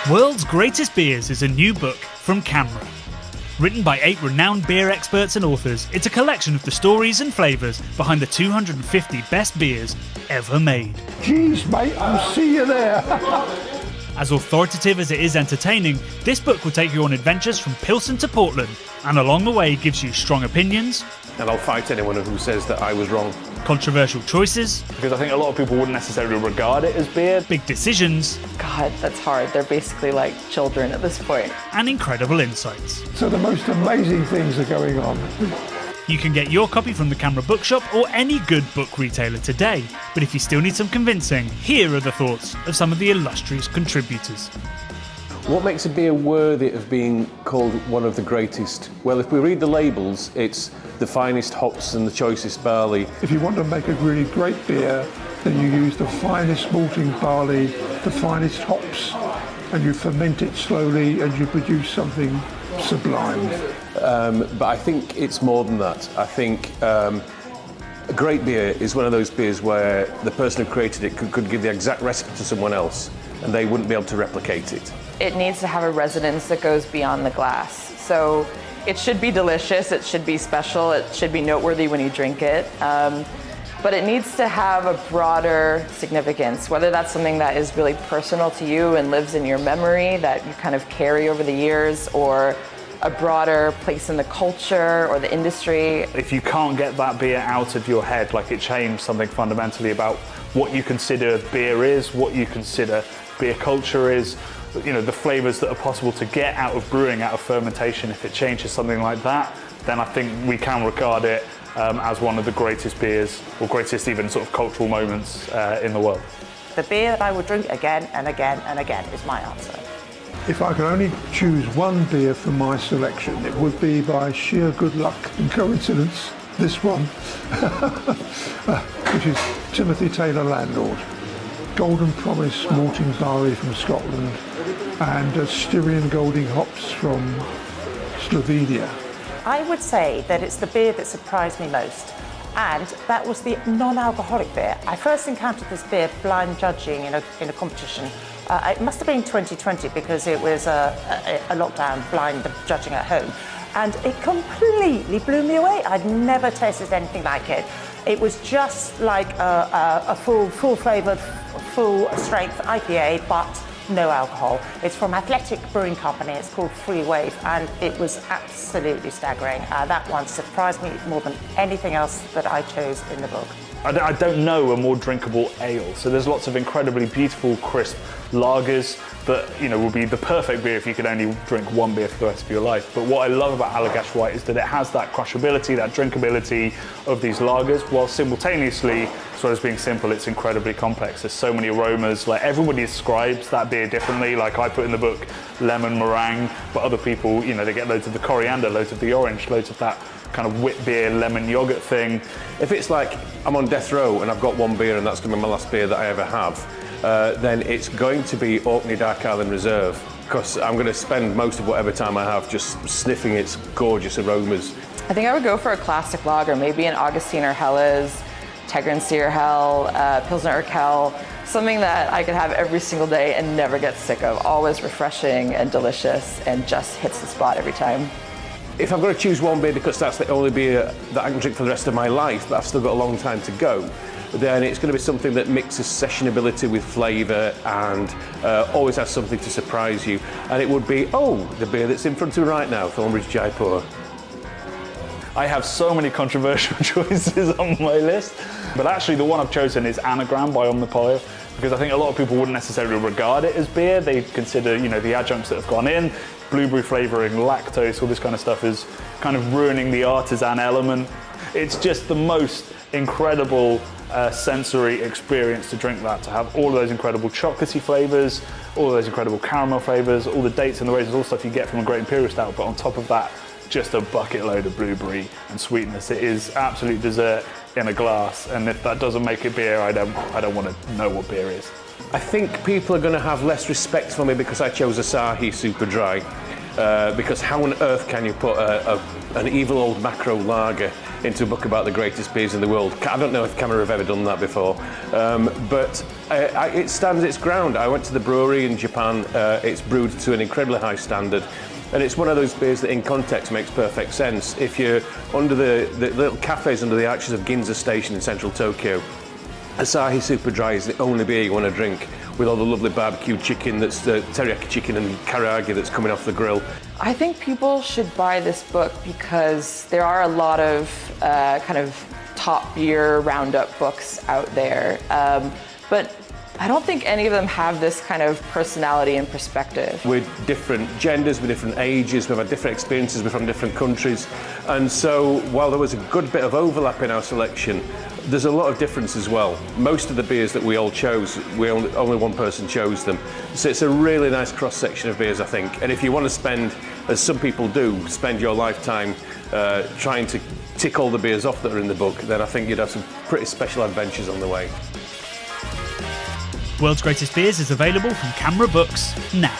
World's Greatest Beers is a new book from CAMRA. Written by 8 renowned beer experts and authors, it's a collection of the stories and flavours behind the 250 best beers ever made. Jeez, mate, I'll see you there. As authoritative as it is entertaining, this book will take you on adventures from Pilsen to Portland, and along the way gives you strong opinions, and I'll fight anyone who says that I was wrong. Controversial choices, because I think a lot of people wouldn't necessarily regard it as beer. Big decisions. God, that's hard. They're basically like children at this point. And incredible insights. So the most amazing things are going on. You can get your copy from the CAMRA bookshop or any good book retailer today. But if you still need some convincing, here are the thoughts of some of the illustrious contributors. What makes a beer worthy of being called one of the greatest? Well, if we read the labels, it's the finest hops and the choicest barley. If you want to make a really great beer, then you use the finest malting barley, the finest hops, and you ferment it slowly and you produce something sublime. But I think it's more than that. I think a great beer is one of those beers where the person who created it could give the exact recipe to someone else and they wouldn't be able to replicate it. It needs to have a resonance that goes beyond the glass. So it should be delicious, it should be special, it should be noteworthy when you drink it. But it needs to have a broader significance, whether that's something that is really personal to you and lives in your memory that you kind of carry over the years, or a broader place in the culture or the industry. If you can't get that beer out of your head, like it changed something fundamentally about what you consider beer is, what you consider beer culture is, you know, the flavours that are possible to get out of brewing, out of fermentation, if it changes something like that, then I think we can regard it as one of the greatest beers, or greatest even sort of cultural moments in the world. The beer that I would drink again and again and again is my answer. If I could only choose one beer from my selection, it would be, by sheer good luck and coincidence, this one, which is Timothy Taylor Landlord. Golden Promise malting barley from Scotland and Styrian Golding hops from Slovenia. I would say that it's the beer that surprised me most, and that was the non-alcoholic beer. I first encountered this beer blind judging in a competition. It must have been 2020 because it was a lockdown blind judging at home, and it completely blew me away. I'd never tasted anything like it. It was just like a full-flavoured, full-strength IPA, but no alcohol. It's from Athletic Brewing Company. It's called Free Wave, and it was absolutely staggering. That one surprised me more than anything else that I chose in the book. I don't know a more drinkable ale. So there's lots of incredibly beautiful, crisp lagers that, you know, will be the perfect beer if you could only drink one beer for the rest of your life. But what I love about Allagash White is that it has that crushability, that drinkability of these lagers, while simultaneously, as well as being simple, it's incredibly complex. There's so many aromas. Like, everybody describes that beer differently. Like, I put in the book lemon meringue, but other people, you know, they get loads of the coriander, loads of the orange, loads of that kind of wit beer, lemon yogurt thing. If it's like I'm on death row and I've got one beer and that's going to be my last beer that I ever have, then it's going to be Orkney Dark Island Reserve, because I'm going to spend most of whatever time I have just sniffing its gorgeous aromas. I think I would go for a classic lager, maybe an Augustiner Helles, Tegernseer Hell, Pilsner Urquell, something that I could have every single day and never get sick of. Always refreshing and delicious and just hits the spot every time. If I'm going to choose one beer because that's the only beer that I can drink for the rest of my life, but I've still got a long time to go, then it's going to be something that mixes sessionability with flavour and always has something to surprise you. And it would be, the beer that's in front of me right now, Thornbridge Jaipur. I have so many controversial choices on my list, but actually the one I've chosen is Anagram by Omnipollo, because I think a lot of people wouldn't necessarily regard it as beer. They consider, you know, the adjuncts that have gone in, blueberry flavouring, lactose, all this kind of stuff is kind of ruining the artisan element. It's just the most incredible sensory experience to drink that, to have all of those incredible chocolatey flavours, all of those incredible caramel flavours, all the dates and the raisins, all stuff you get from a Great Imperial Stout, but on top of that, just a bucket load of blueberry and sweetness. It is absolute dessert in a glass, and if that doesn't make it beer, I don't want to know what beer is. I think people are going to have less respect for me because I chose Asahi Super Dry. because how on earth can you put an evil old macro lager into a book about the greatest beers in the world? I don't know if CAMRA have ever done that before, but it stands its ground. I went to the brewery in Japan. It's brewed to an incredibly high standard, and it's one of those beers that in context makes perfect sense. If you're under the little cafes under the arches of Ginza Station in central Tokyo, Asahi Super Dry is the only beer you want to drink, with all the lovely barbecue chicken, that's teriyaki chicken and karaage that's coming off the grill. I think people should buy this book because there are a lot of kind of top beer roundup books out there, but I don't think any of them have this kind of personality and perspective. We're different genders, we're different ages, we've had different experiences, we're from different countries, and so while there was a good bit of overlap in our selection, there's a lot of difference as well. Most of the beers that we all chose, only one person chose them. So it's a really nice cross-section of beers, I think. And if you want to spend, as some people do, spend your lifetime trying to tick all the beers off that are in the book, then I think you'd have some pretty special adventures on the way. World's Greatest Beers is available from CAMRA Books now.